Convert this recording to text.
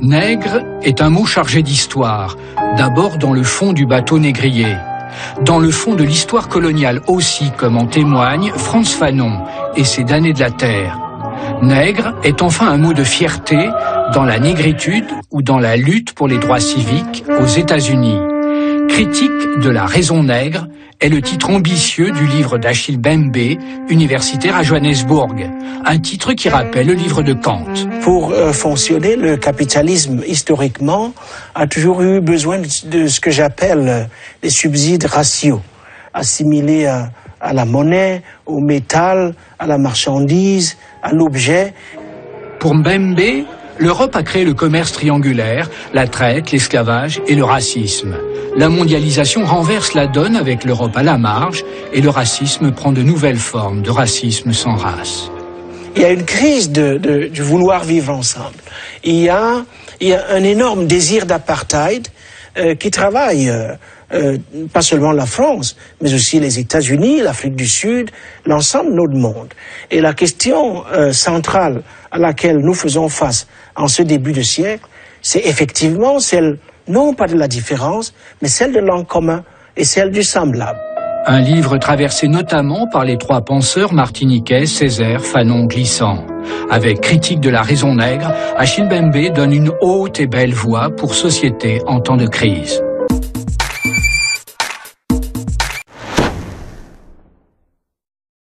Nègre est un mot chargé d'histoire, d'abord dans le fond du bateau négrier. Dans le fond de l'histoire coloniale aussi, comme en témoigne Frantz Fanon et ses damnés de la terre. Nègre est enfin un mot de fierté dans la négritude ou dans la lutte pour les droits civiques aux États-Unis. Critique de la raison nègre est le titre ambitieux du livre d'Achille Mbembe, universitaire à Johannesburg. Un titre qui rappelle le livre de Kant. Pour fonctionner, le capitalisme, historiquement, a toujours eu besoin de ce que j'appelle les subsides raciaux, assimilés à la monnaie, au métal, à la marchandise, à l'objet. Pour Mbembe, l'Europe a créé le commerce triangulaire, la traite, l'esclavage et le racisme. La mondialisation renverse la donne avec l'Europe à la marge et le racisme prend de nouvelles formes de racisme sans race. Il y a une crise du vouloir vivre ensemble. Il y a un énorme désir d'apartheid qui travaille pas seulement la France, mais aussi les États-Unis, l'Afrique du Sud, l'ensemble de notre monde. Et la question centrale à laquelle nous faisons face en ce début de siècle, c'est effectivement celle, non pas de la différence, mais celle de l'en commun et celle du semblable. Un livre traversé notamment par les trois penseurs martiniquais Césaire, Fanon, Glissant. Avec Critique de la raison nègre, Achille Mbembe donne une haute et belle voix pour société en temps de crise.